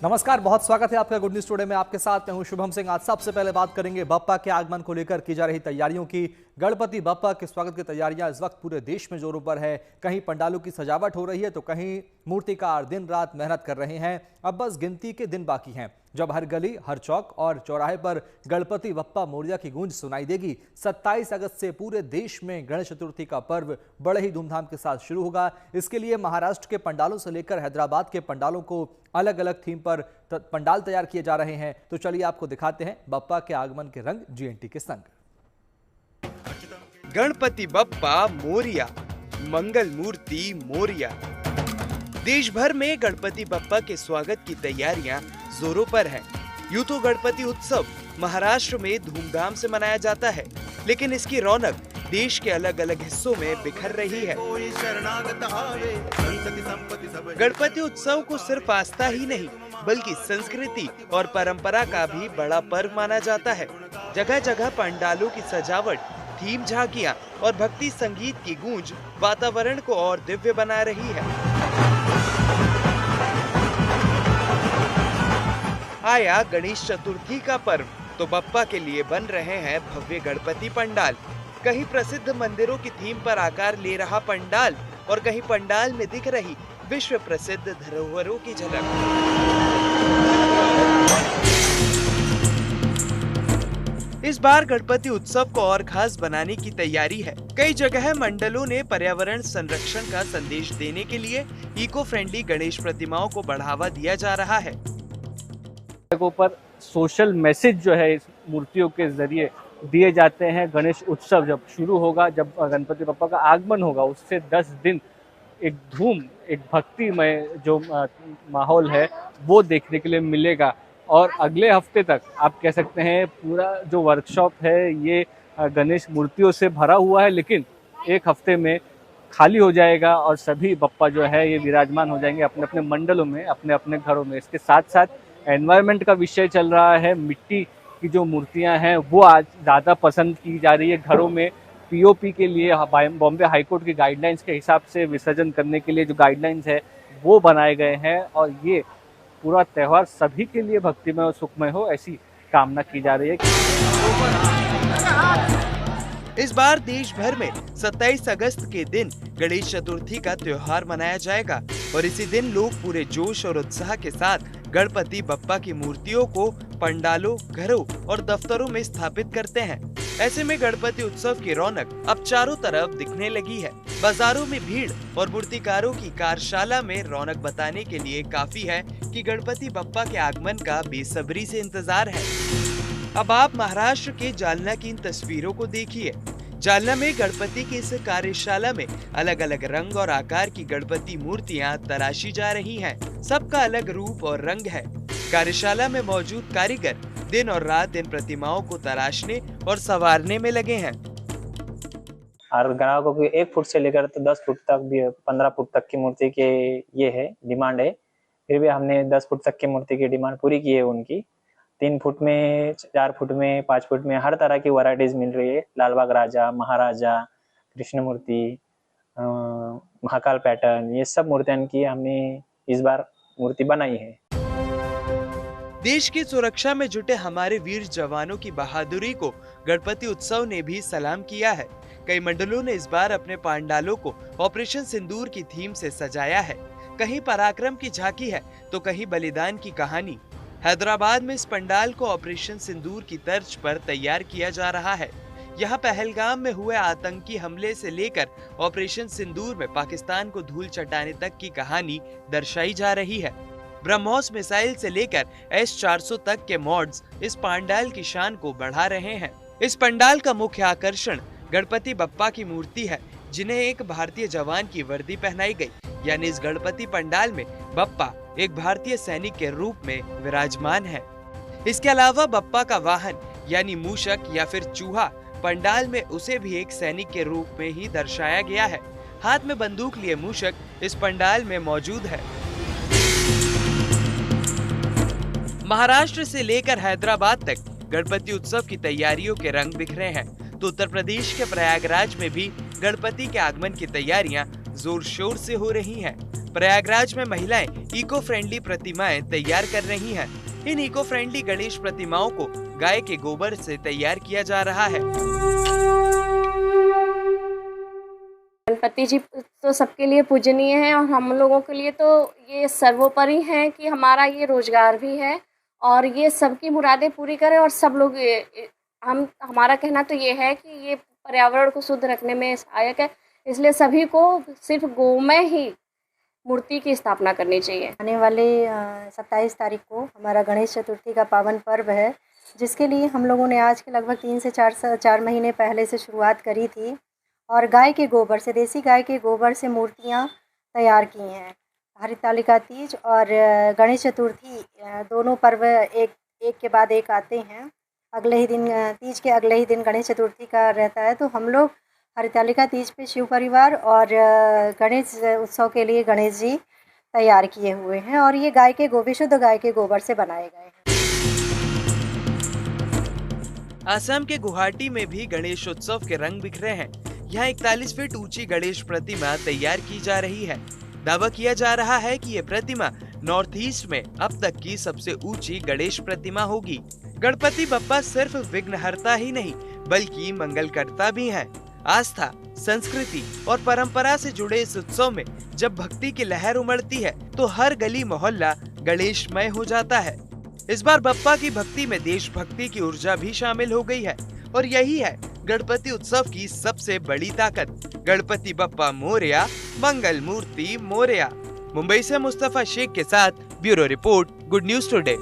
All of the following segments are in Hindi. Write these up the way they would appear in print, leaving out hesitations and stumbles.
नमस्कार, बहुत स्वागत है आपका गुड न्यूज टुडे में। आपके साथ मैं हूं शुभम सिंह। आज सबसे पहले बात करेंगे बप्पा के आगमन को लेकर की जा रही तैयारियों की। गणपति बप्पा के स्वागत की तैयारियां इस वक्त पूरे देश में जोरों पर है। कहीं पंडालों की सजावट हो रही है तो कहीं मूर्तिकार दिन रात मेहनत कर रहे हैं। अब बस गिनती के दिन बाकी हैं जब हर गली, हर चौक और चौराहे पर गणपति बप्पा मोरया की गूंज सुनाई देगी। 27 अगस्त से पूरे देश में गणेश चतुर्थी का पर्व बड़े ही धूमधाम के साथ शुरू होगा। इसके लिए महाराष्ट्र के पंडालों से लेकर हैदराबाद के पंडालों को अलग अलग थीम पर पंडाल तैयार किए जा रहे हैं। तो चलिए आपको दिखाते हैं बप्पा के आगमन के रंग जीएनटी के संग। गणपति बप्पा मोरया, मंगल मूर्ति मोरया। देश भर में गणपति बप्पा के स्वागत की तैयारियां जोरों पर है। यूं तो गणपति उत्सव महाराष्ट्र में धूमधाम से मनाया जाता है, लेकिन इसकी रौनक देश के अलग अलग हिस्सों में बिखर रही है। गणपति उत्सव को सिर्फ आस्था ही नहीं बल्कि संस्कृति और परंपरा का भी बड़ा पर्व माना जाता है। जगह जगह पंडालों की सजावट, थीम झांकियां और भक्ति संगीत की गूंज वातावरण को और दिव्य बना रही है। आया गणेश चतुर्थी का पर्व तो बप्पा के लिए बन रहे हैं भव्य गणपति पंडाल। कहीं प्रसिद्ध मंदिरों की थीम पर आकार ले रहा पंडाल और कहीं पंडाल में दिख रही विश्व प्रसिद्ध धरोहरों की झलक। इस बार गणपति उत्सव को और खास बनाने की तैयारी है। कई जगह मंडलों ने पर्यावरण संरक्षण का संदेश देने के लिए इको फ्रेंडली गणेश प्रतिमाओं को बढ़ावा दिया जा रहा है। पर सोशल मैसेज जो है इस मूर्तियों के जरिए दिए जाते हैं। गणेश उत्सव जब शुरू होगा, जब गणपति बप्पा का आगमन होगा, उससे 10 दिन एक धूम, एक भक्तिमय जो माहौल है वो देखने के लिए मिलेगा। और अगले हफ्ते तक आप कह सकते हैं पूरा जो वर्कशॉप है ये गणेश मूर्तियों से भरा हुआ है, लेकिन एक हफ्ते में खाली हो जाएगा और सभी बप्पा जो है ये विराजमान हो जाएंगे अपने अपने मंडलों में, अपने अपने घरों में। इसके साथ साथ एनवायरनमेंट का विषय चल रहा है। मिट्टी की जो मूर्तियां हैं वो आज ज़्यादा पसंद की जा रही है। घरों में पीओपी के लिए बॉम्बे हाईकोर्ट की गाइडलाइंस के हिसाब से विसर्जन करने के लिए जो गाइडलाइंस है वो बनाए गए हैं और ये पूरा त्यौहार सभी के लिए भक्तिमय और सुखमय हो, ऐसी कामना की जा रही है। इस बार देश भर में 27 अगस्त के दिन गणेश चतुर्थी का त्योहार मनाया जाएगा और इसी दिन लोग पूरे जोश और उत्साह के साथ गणपति बप्पा की मूर्तियों को पंडालों, घरों और दफ्तरों में स्थापित करते हैं। ऐसे में गणपति उत्सव की रौनक अब चारों तरफ दिखने लगी है। बाजारों में भीड़ और मूर्तिकारों की कार्यशाला में रौनक बताने के लिए काफी है कि गणपति बप्पा के आगमन का बेसब्री से इंतजार है। अब आप महाराष्ट्र के जालना की इन तस्वीरों को देखिए। जालना में गणपति की इस कार्यशाला में अलग अलग रंग और आकार की गणपति मूर्तियां तराशी जा रही हैं। सबका अलग रूप और रंग है। कार्यशाला में मौजूद कारीगर दिन और रात इन प्रतिमाओं को तराशने और संवारने में लगे हैं। और ग्राहकों की 1 फुट से लेकर तो 10 फुट तक भी, 15 फुट तक की मूर्ति के ये है डिमांड है। फिर भी हमने 10 फुट तक की मूर्ति की डिमांड पूरी की है उनकी। 3 फुट में, 4 फुट में, 5 फुट में हर तरह की वैरायटीज मिल रही है। लालबाग राजा, महाराजा, कृष्ण मूर्ति, महाकाल पैटर्न, ये सब मूर्तियां की हमने इस बार मूर्ति बनाई है। देश की सुरक्षा में जुटे हमारे वीर जवानों की बहादुरी को गणपति उत्सव ने भी सलाम किया है। कई मंडलों ने इस बार अपने पंडालों को ऑपरेशन सिंदूर की थीम से सजाया है। कहीं पराक्रम की झांकी है तो कहीं बलिदान की कहानी। हैदराबाद में इस पंडाल को ऑपरेशन सिंदूर की तर्ज पर तैयार किया जा रहा है। यहाँ पहलगाम में हुए आतंकी हमले से लेकर ऑपरेशन सिंदूर में पाकिस्तान को धूल चटाने तक की कहानी दर्शाई जा रही है। ब्रह्मोस मिसाइल से लेकर S-400 तक के मॉड्स इस पंडाल की शान को बढ़ा रहे हैं। इस पंडाल का मुख्य आकर्षण गणपति बप्पा की मूर्ति है, जिन्हें एक भारतीय जवान की वर्दी पहनाई गई। यानी इस गणपति पंडाल में बप्पा एक भारतीय सैनिक के रूप में विराजमान है। इसके अलावा बप्पा का वाहन यानी मूषक या फिर चूहा पंडाल में उसे भी एक सैनिक के रूप में ही दर्शाया गया है। हाथ में बंदूक लिए मूषक इस पंडाल में मौजूद है। महाराष्ट्र से लेकर हैदराबाद तक गणपति उत्सव की तैयारियों के रंग बिखरे हैं, तो उत्तर प्रदेश के प्रयागराज में भी गणपति के आगमन की तैयारियां जोर शोर से हो रही हैं। प्रयागराज में महिलाएं इको फ्रेंडली प्रतिमाएं तैयार कर रही हैं। इन इको फ्रेंडली गणेश प्रतिमाओं को गाय के गोबर से तैयार किया जा रहा है। गणपति जी तो सबके लिए पूजनीय है और हम लोगों के लिए तो ये सर्वोपरि है कि हमारा ये रोजगार भी है और ये सबकी मुरादें पूरी करे और सब लोग हमारा कहना तो ये है कि ये पर्यावरण को शुद्ध रखने में सहायक है, इसलिए सभी को सिर्फ गोमय ही मूर्ति की स्थापना करनी चाहिए। आने वाले 27 तारीख को हमारा गणेश चतुर्थी का पावन पर्व है, जिसके लिए हम लोगों ने आज के लगभग 3 से 4 महीने पहले से शुरुआत करी थी और गाय के गोबर से, देसी गाय के गोबर से मूर्तियां तैयार की हैं। हरितालिका तीज और गणेश चतुर्थी दोनों पर्व एक के बाद एक आते हैं। अगले ही दिन तीज के अगले ही दिन गणेश चतुर्थी का रहता है, तो हम लोग हरितालिका तीज पे शिव परिवार और गणेश उत्सव के लिए गणेश जी तैयार किए हुए हैं और ये विशुद्ध गाय के गोबर से बनाए गए हैं। असम के गुवाहाटी में भी गणेश उत्सव के रंग बिखरे हैं। यहाँ 41 फीट ऊंची गणेश प्रतिमा तैयार की जा रही है। दावा किया जा रहा है कि ये प्रतिमा नॉर्थ ईस्ट में अब तक की सबसे ऊंची गणेश प्रतिमा होगी। गणपति बप्पा सिर्फ विघ्नहर्ता ही नहीं बल्कि मंगलकर्ता भी हैं। आस्था, संस्कृति और परंपरा से जुड़े इस उत्सव में जब भक्ति की लहर उमड़ती है तो हर गली मोहल्ला गणेशमय हो जाता है। इस बार बप्पा की भक्ति में देशभक्ति की ऊर्जा भी शामिल हो गई है और यही है गणपति उत्सव की सबसे बड़ी ताकत। गणपति बप्पा मोरया, मंगल मूर्ति मोरया। मुंबई से मुस्तफा शेख के साथ bureau report, good news today.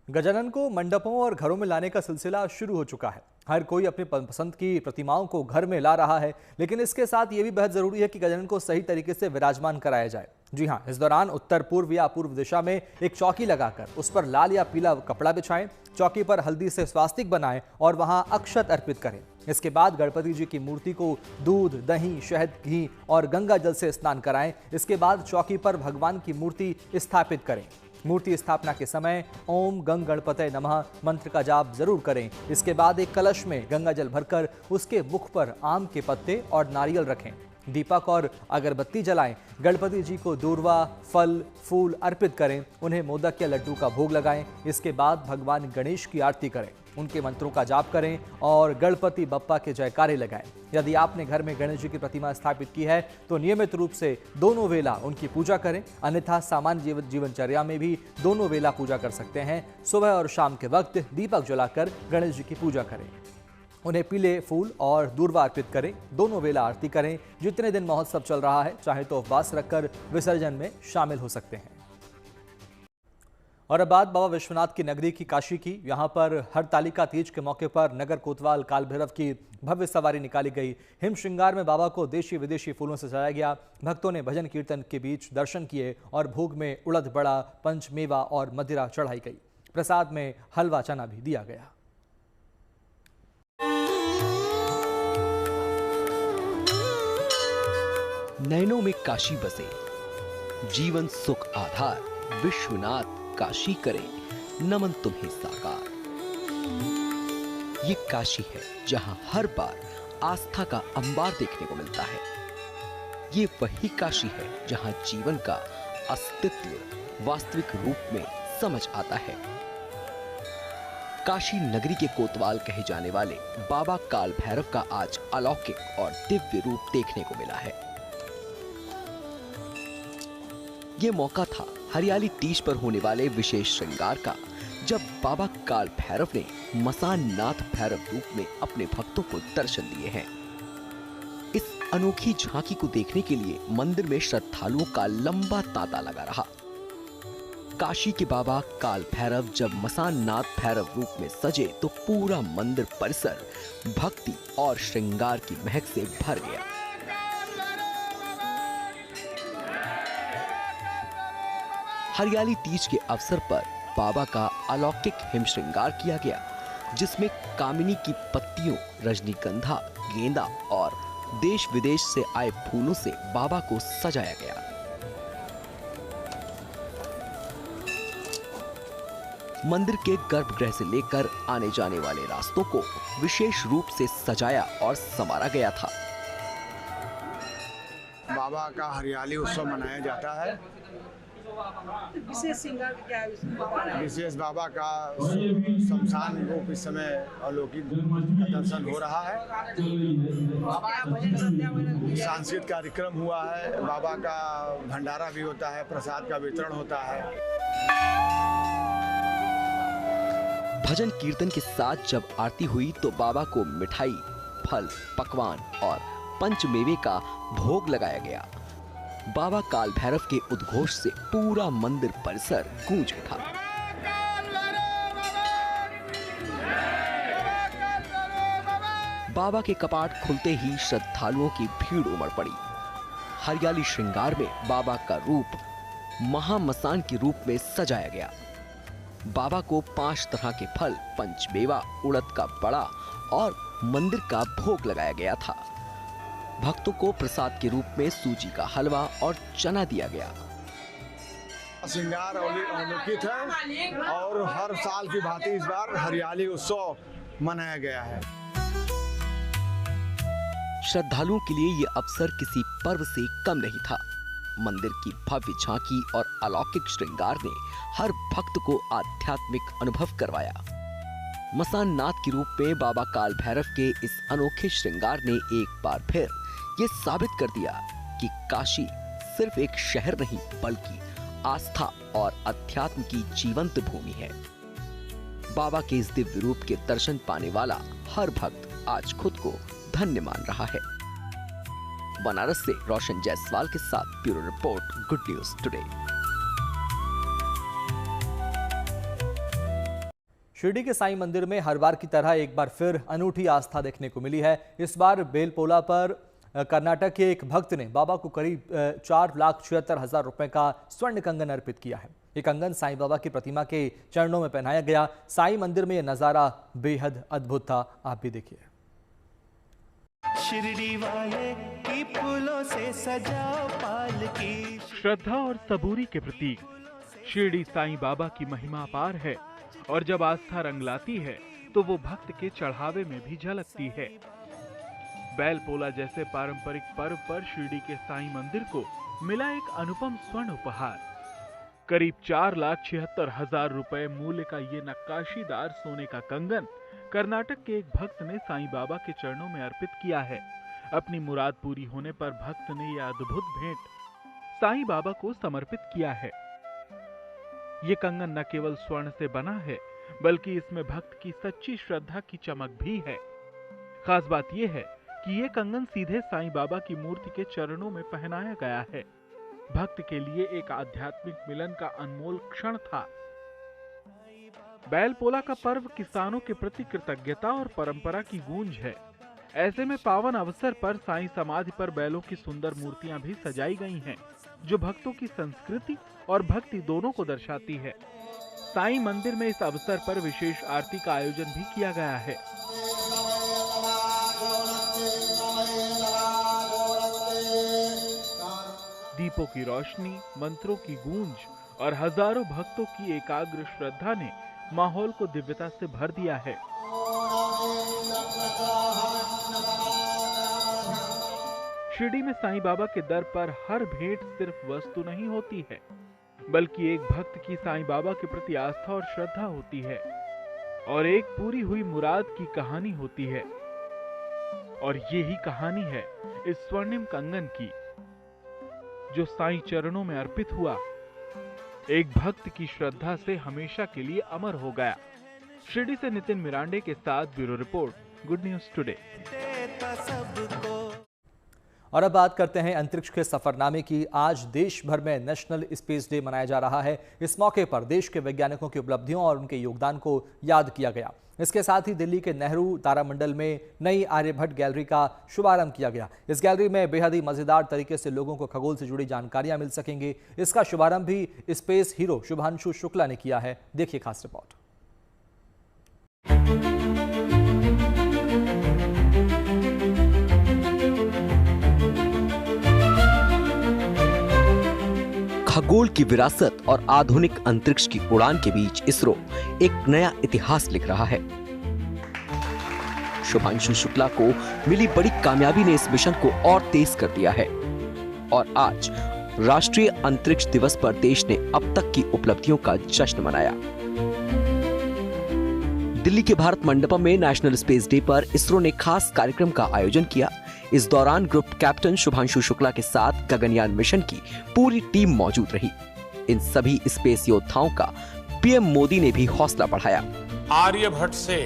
Gajanan को मंडपों और घरों में लाने का सिलसिला शुरू हो चुका है। हर कोई अपनी पसंद की प्रतिमाओं को घर में ला रहा है, लेकिन इसके साथ ये भी बेहद जरूरी है कि गजानन को सही तरीके से विराजमान कराया जाए। जी हाँ, इस दौरान उत्तर पूर्व या पूर्व दिशा में एक चौकी लगाकर उस पर लाल या पीला कपड़ा बिछाएं, चौकी पर हल्दी से स्वास्तिक बनाएं और वहां अक्षत अर्पित करें। इसके बाद गणपति जी की मूर्ति को दूध, दही, शहद, घी और गंगा जल से स्नान कराएं। इसके बाद चौकी पर भगवान की मूर्ति स्थापित करें। मूर्ति स्थापना के समय ओम गंग गणपतये नमः मंत्र का जाप जरूर करें। इसके बाद एक कलश में गंगा जल भरकर उसके मुख पर आम के पत्ते और नारियल रखें। दीपक और अगरबत्ती जलाएं। गणपति जी को दूर्वा, फल, फूल अर्पित करें। उन्हें मोदक या लड्डू का भोग लगाएं। इसके बाद भगवान गणेश की आरती करें, उनके मंत्रों का जाप करें और गणपति बप्पा के जयकारे लगाएं। यदि आपने घर में गणेश जी की प्रतिमा स्थापित की है तो नियमित रूप से दोनों वेला उनकी पूजा करें, अन्यथा सामान्य जीवनचर्या में भी दोनों वेला पूजा कर सकते हैं। सुबह और शाम के वक्त दीपक जलाकर गणेश जी की पूजा करें। उन्हें पीले फूल और दूर्वा अर्पित करें। दोनों वेला आरती करें। जितने दिन महोत्सव चल रहा है चाहे तो उपवास रखकर विसर्जन में शामिल हो सकते हैं। और अब बात बाबा विश्वनाथ की नगरी की काशी की। यहाँ पर हरतालिका तीज के मौके पर नगर कोतवाल काल भैरव की भव्य सवारी निकाली गई। हिम श्रृंगार में बाबा को देशी विदेशी फूलों से सजाया गया। भक्तों ने भजन कीर्तन के बीच दर्शन किए और भोग में उड़द बड़ा, पंच मेवा और मदिरा चढ़ाई गई। प्रसाद में हलवा चना भी दिया गया। नैनों में काशी बसे, जीवन सुख आधार, विश्वनाथ काशी करे, नमन तुम्हें साकार। ये काशी है जहां हर बार आस्था का अंबार देखने को मिलता है। ये वही काशी है जहां जीवन का अस्तित्व वास्तविक रूप में समझ आता है। काशी नगरी के कोतवाल कहे जाने वाले बाबा काल भैरव का आज अलौकिक और दिव्य रूप देखने को मिला है। ये मौका था हरियाली तीज पर होने वाले विशेष श्रृंगार का, जब बाबा काल भैरव ने मसान नाथ भैरव रूप में अपने भक्तों को दर्शन दिए हैं। इस अनोखी झांकी को देखने के लिए मंदिर में श्रद्धालुओं का लंबा तांता लगा रहा। काशी के बाबा काल भैरव जब मसान नाथ भैरव रूप में सजे तो पूरा मंदिर परिसर भक्ति और श्रृंगार की महक से भर गया। हरियाली तीज के अवसर पर बाबा का अलौकिक हिम श्रृंगार किया गया, जिसमें कामिनी की पत्तियों, रजनीगंधा, गेंदा और देश विदेश से आए फूलों से बाबा को सजाया गया। मंदिर के गर्भगृह से लेकर आने जाने वाले रास्तों को विशेष रूप से सजाया और संवारा गया था। बाबा का हरियाली उत्सव मनाया जाता है। विशेष श्रृंगार क्या है? विशेष बाबा का शमशान रूप इस समय अलौकिक का दर्शन हो रहा है। सांस्कृतिक कार्यक्रम हुआ है, बाबा का भंडारा भी होता है, प्रसाद का वितरण होता है। भजन कीर्तन के साथ जब आरती हुई तो बाबा को मिठाई, फल, पकवान और पंचमेवे का भोग लगाया गया। बाबा काल भैरव के उद्घोष से पूरा मंदिर परिसर गूंज उठा। बाबा के कपाट खुलते ही श्रद्धालुओं की भीड़ उमड़ पड़ी। हरियाली श्रृंगार में बाबा का रूप महामसान के रूप में सजाया गया। बाबा को 5 तरह के फल, पंचमेवा, उड़द का बड़ा और मंदिर का भोग लगाया गया था। भक्तों को प्रसाद के रूप में सूजी का हलवा और चना दिया गया। श्रृंगार अलौकिक है और हर साल की भांति इस बार हरियाली उत्सव मनाया गया है। श्रद्धालुओं के लिए ये अवसर किसी पर्व से कम नहीं था। मंदिर की भव्य झांकी और अलौकिक श्रृंगार ने हर भक्त को आध्यात्मिक अनुभव करवाया। मसान नाथ के रूप में बाबा काल भैरव के इस अनोखे श्रृंगार ने एक बार फिर ये साबित कर दिया कि काशी सिर्फ एक शहर नहीं बल्कि आस्था और अध्यात्म की जीवंत भूमि है। बाबा के इस दिव्य रूप के दर्शन पाने वाला हर भक्त आज खुद को धन्य मान रहा है। बनारस से रोशन जायसवाल के साथ bureau report, good news today. Shirdi के साईं मंदिर में हर बार की तरह एक बार फिर अनूठी आस्था देखने को मिली है। इस बार बेलपोला पर कर्नाटक के एक भक्त ने बाबा को करीब 4,76,000 रुपए का स्वर्ण कंगन अर्पित किया है। ये कंगन साईं बाबा की प्रतिमा के चरणों में पहनाया गया। साईं मंदिर में यह नजारा बेहद अद्भुत था, आप भी देखिए। शिरडी वाले की फूलों से सजाओ पालकी। श्रद्धा और सबूरी के प्रतीक शिरडी साईं बाबा की महिमा अपार है और जब आस्था रंग लाती है तो वो भक्त के चढ़ावे में भी झलकती है। बैलपोला जैसे पारंपरिक पर्व पर शिरडी के साईं मंदिर को मिला एक अनुपम स्वर्ण उपहार। करीब 4,76,000 रुपए मूल्य का ये नक्काशीदार सोने का कंगन कर्नाटक के एक भक्त ने साईं बाबा के चरणों में अर्पित किया है। अपनी मुराद पूरी होने पर भक्त ने यह अद्भुत भेंट साईं बाबा को समर्पित किया है। ये कंगन न केवल स्वर्ण से बना है बल्कि इसमें भक्त की सच्ची श्रद्धा की चमक भी है। खास बात यह है कि ये कंगन सीधे साईं बाबा की मूर्ति के चरणों में पहनाया गया है। भक्त के लिए एक आध्यात्मिक मिलन का अनमोल क्षण था। बैलपोला का पर्व किसानों के प्रति कृतज्ञता और परंपरा की गूंज है। ऐसे में पावन अवसर पर साईं समाधि पर बैलों की सुंदर मूर्तियां भी सजाई गई हैं, जो भक्तों की संस्कृति और भक्ति दोनों को दर्शाती है। साईं मंदिर में इस अवसर पर विशेष आरती का आयोजन भी किया गया है। दीपों की रोशनी, मंत्रों की गूंज और हजारों भक्तों की एकाग्र श्रद्धा ने माहौल को दिव्यता से भर दिया है। शिरडी में साईं बाबा के दर पर हर भेंट सिर्फ वस्तु नहीं होती है, बल्कि एक भक्त की साईं बाबा के प्रति आस्था और श्रद्धा होती है और एक पूरी हुई मुराद की कहानी होती है। और यही कहानी है इस स्वर्णिम कंगन की, जो साईं चरणों में अर्पित हुआ। एक भक्त की श्रद्धा से हमेशा के लिए अमर हो गया। शिरडी से नितिन मिरांडे के साथ bureau report, good news today. और अब बात करते हैं अंतरिक्ष के सफरनामे की। आज देश भर में नेशनल स्पेस डे मनाया जा रहा है। इस मौके पर देश के वैज्ञानिकों की उपलब्धियों और उनके योगदान को याद किया गया। इसके साथ ही दिल्ली के नेहरू तारामंडल में नई आर्यभट्ट गैलरी का शुभारंभ किया गया। इस गैलरी में बेहद ही मजेदार तरीके से लोगों को खगोल से जुड़ी जानकारियां मिल सकेंगी। इसका शुभारंभ भी स्पेस हीरो शुभांशु शुक्ला ने किया है। देखिए खास रिपोर्ट। खगोल की विरासत और आधुनिक अंतरिक्ष की उड़ान के बीच इसरो एक नया इतिहास लिख रहा है। शुभांशु शुक्ला को मिली बड़ी कामयाबी ने इस मिशन को और तेज कर दिया है। और आज राष्ट्रीय अंतरिक्ष दिवस पर देश ने अब तक की उपलब्धियों का जश्न मनाया। दिल्ली के भारत मंडपम में नेशनल स्पेस डे पर इसरो ने खास कार्यक्रम का आयोजन किया। इस दौरान ग्रुप कैप्टन शुभांशु शुक्ला के साथ गगनयान मिशन की पूरी टीम मौजूद रही। इन सभी स्पेस योद्धाओं का पीएम मोदी ने भी हौसला बढ़ाया। आर्यभट्ट से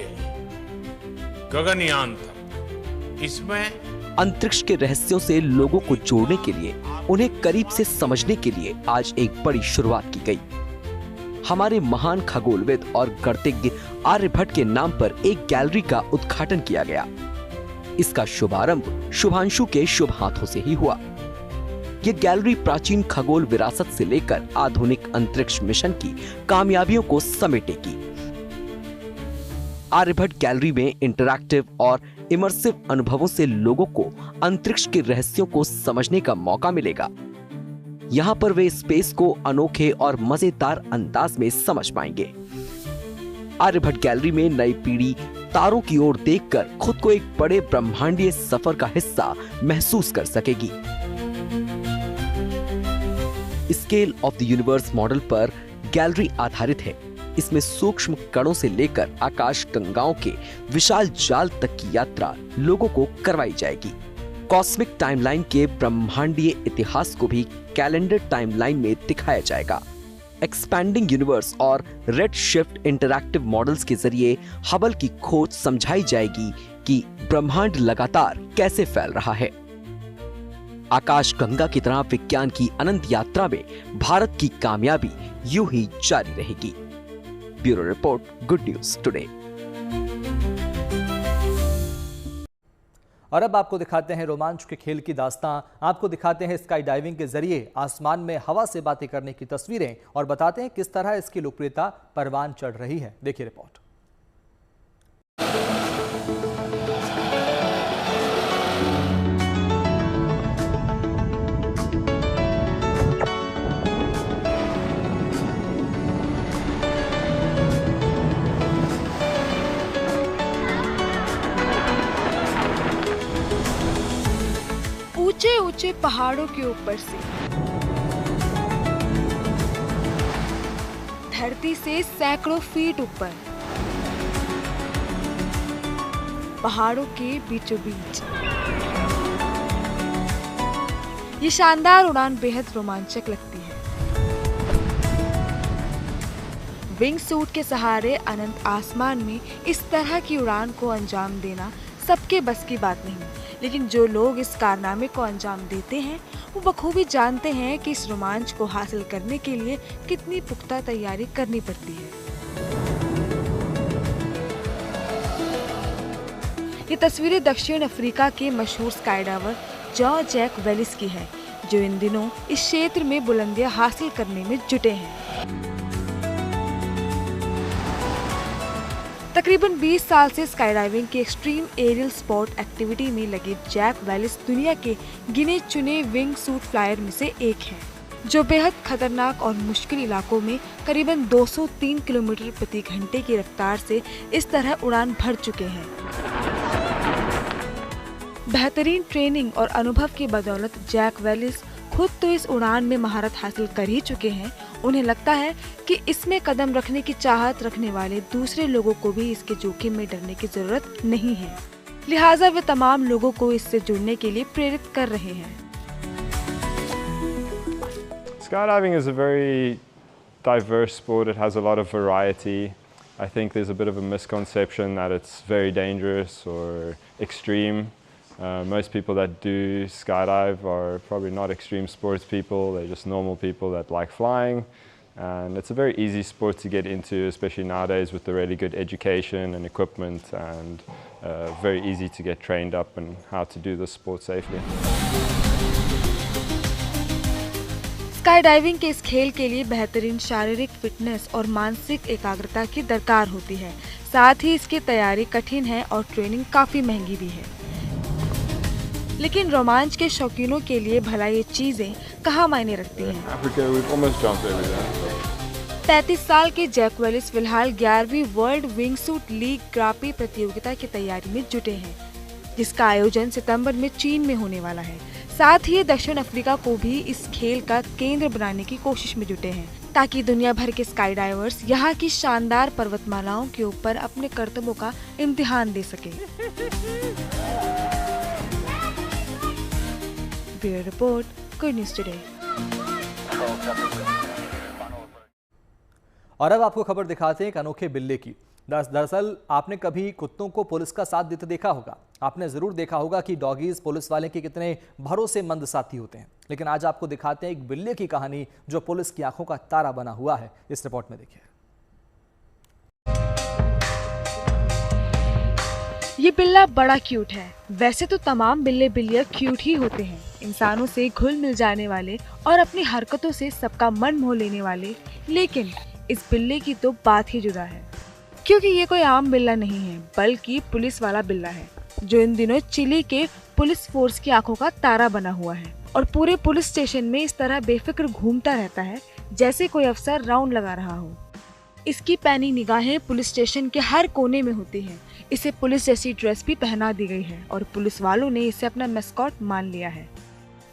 गगनयान तक, इसमें अंतरिक्ष के रहस्यों से लोगों को जोड़ने के लिए, उन्हें करीब से समझने के लिए आज एक बड़ी शुरुआत की गई। हमारे महान खगोलविद और गणितज्ञ आर्यभट्ट के नाम पर एक गैलरी का उद्घाटन किया गया। इसका शुभारंभ शुभांशु के शुभ हाथों से ही हुआ। ये गैलरी प्राचीन खगोल विरासत से लेकर आधुनिक अंतरिक्ष मिशन की कामयाबियों को समेटेगी। आर्यभट्ट गैलरी में इंटरैक्टिव और इमर्सिव अनुभवों से लोगों को अंतरिक्ष के रहस्यों को समझने का मौका मिलेगा। यहाँ पर वे स्पेस को अनोखे और मजेदार अंदाज में समझ पाएंगे। आर्यभट्ट गैलरी में नई पीढ़ी तारों की ओर देखकर खुद को एक बड़े ब्रह्मांडीय सफर का हिस्सा महसूस कर सकेगी। Scale of the universe model पर गैलरी आधारित है। इसमें सूक्ष्म कणों से लेकर आकाश गंगाओं के विशाल जाल तक की यात्रा लोगों को करवाई जाएगी। कॉस्मिक टाइमलाइन के ब्रह्मांडीय इतिहास को भी कैलेंडर टाइमलाइन में दिखाया जाएगा। एक्सपैंडिंग यूनिवर्स और रेड शिफ्ट इंटरैक्टिव मॉडल्स के जरिए हबल की खोज समझाई जाएगी कि ब्रह्मांड लगातार कैसे फैल रहा है। आकाश गंगा की तरह विज्ञान की अनंत यात्रा में भारत की कामयाबी यूं ही जारी रहेगी। Bureau report, good news today. और अब आपको दिखाते हैं रोमांच के खेल की दास्तां। आपको दिखाते हैं स्काई डाइविंग के जरिए आसमान में हवा से बातें करने की तस्वीरें और बताते हैं किस तरह इसकी लोकप्रियता परवान चढ़ रही है। देखिए रिपोर्ट। ऊंचे ऊंचे पहाड़ों के ऊपर से, धरती से सैकड़ों फीट ऊपर, पहाड़ों के बीचों बीच ये शानदार उड़ान बेहद रोमांचक लगती है। विंग सूट के सहारे अनंत आसमान में इस तरह की उड़ान को अंजाम देना सबके बस की बात नहीं, लेकिन जो लोग इस कारनामे को अंजाम देते हैं वो बखूबी जानते हैं कि इस रोमांच को हासिल करने के लिए कितनी पुख्ता तैयारी करनी पड़ती है। ये तस्वीरें दक्षिण अफ्रीका के मशहूर स्काईडाइवर जॉ जैक वेलिस की है, जो इन दिनों इस क्षेत्र में बुलंदियां हासिल करने में जुटे हैं। तकरीबन 20 साल से स्काईडाइविंग की एक्सट्रीम एरियल स्पोर्ट एक्टिविटी में लगे जैक वेलिस दुनिया के गिने चुने विंग सूट फ्लायर में से एक हैं, जो बेहद खतरनाक और मुश्किल इलाकों में करीबन 203 किलोमीटर प्रति घंटे की रफ्तार से इस तरह उड़ान भर चुके हैं। बेहतरीन ट्रेनिंग और अनुभव की बदौलत जैक वेलिस खुद तो इस उड़ान में महारत हासिल कर ही चुके हैं। उन्हें लगता है कि इसमें कदम रखने की चाहत रखने वाले दूसरे लोगों को भी इसके जोखिम में डरने की जरूरत नहीं है, लिहाजा वे तमाम लोगों को इससे जुड़ने के लिए प्रेरित कर रहे हैं। Skydiving is a very diverse sport. It has a lot of variety. I think there's a bit of a misconception that it's very dangerous or extreme. Most people that do skydive are probably not extreme sports people. They're just normal people that like flying. And it's a very easy sport to get into, especially nowadays with the really good education and equipment, and very easy to get trained up in how to do this sport safely. Sky diving के इस खेल के लिए बेहतरीन शारीरिक फिटनेस और मानसिक एकाग्रता की दरकार होती है। साथ ही इसकी तैयारी कठिन है और ट्रेनिंग काफी महंगी भी है। लेकिन रोमांच के शौकीनों के लिए भला ये चीजें कहाँ मायने रखती हैं? 35 साल के जैक वेलिस फिलहाल 11वीं वर्ल्ड विंगसूट लीग ग्रापी प्रतियोगिता की तैयारी में जुटे हैं, जिसका आयोजन सितंबर में चीन में होने वाला है। साथ ही दक्षिण अफ्रीका को भी इस खेल का केंद्र बनाने की कोशिश में जुटे हैं, ताकि दुनिया भर के स्काई डाइवर्स यहाँ की शानदार पर्वतमालाओं के ऊपर अपने करतबों का इम्तिहान दे सके। Bureau report, good news today. और अब आपको खबर दिखाते हैं एक अनोखे बिल्ले की। दरअसल आपने कभी कुत्तों को पुलिस का साथ देते देखा होगा। आपने जरूर देखा होगा कि डॉगीज पुलिस वाले के कितने भरोसेमंद साथी होते हैं, लेकिन आज आपको दिखाते हैं एक बिल्ले की कहानी जो पुलिस की आंखों का तारा बना हुआ है। इस रिपोर्ट में देखिए। ये बिल्ला बड़ा क्यूट है। वैसे तो तमाम बिल्ले बिल्लियाँ क्यूट ही होते हैं, इंसानों से घुल मिल जाने वाले और अपनी हरकतों से सबका मन मोह लेने वाले, लेकिन इस बिल्ले की तो बात ही जुदा है, क्योंकि ये कोई आम बिल्ला नहीं है, बल्कि पुलिस वाला बिल्ला है, जो इन दिनों चिली के पुलिस फोर्स की आंखों का तारा बना हुआ है और पूरे पुलिस स्टेशन में इस तरह बेफिक्र घूमता रहता है जैसे कोई अफसर राउंड लगा रहा हो। इसकी पैनी निगाहें पुलिस स्टेशन के हर कोने में होती हैं। इसे पुलिस जैसी ड्रेस भी पहना दी गई है और पुलिस वालों ने इसे अपना मैस्कॉट मान लिया है।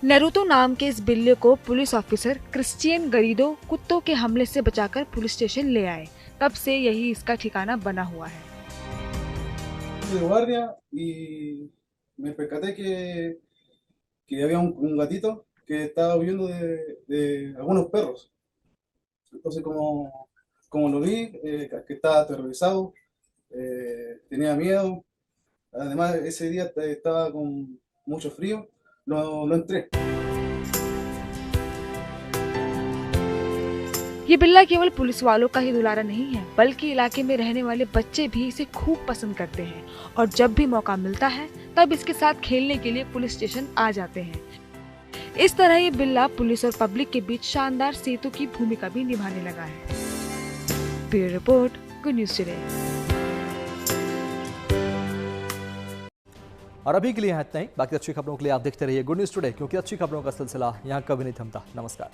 नेरुतो नाम के इस बिल्ले को पुलिस ऑफिसर क्रिस्टियन गरीडो कुत्तों के हमले से बचाकर पुलिस स्टेशन ले आए। तब से यही इसका ठिकाना बना हुआ है। De guardia y me percaté que había un gatito que estaba huyendo de algunos perros. Entonces como lo vi, que estaba aterrorizado, tenía miedo. Además ese día estaba con mucho frío, no entré. ये बिल्ला केवल पुलिस वालों का ही दुलारा नहीं है, बल्कि इलाके में रहने वाले बच्चे भी इसे खूब पसंद करते हैं और जब भी मौका मिलता है तब इसके साथ खेलने के लिए पुलिस स्टेशन आ जाते हैं। इस तरह ये बिल्ला पुलिस और पब्लिक के बीच शानदार सेतु की भूमिका भी निभाने लगा है। Bureau report, good news today. और अभी के लिए यहाँ इतना ही। बाकी अच्छी खबरों के लिए आप देखते रहिए गुड न्यूज टुडे, क्योंकि अच्छी खबरों का सिलसिला यहाँ कभी नहीं थमता। नमस्कार।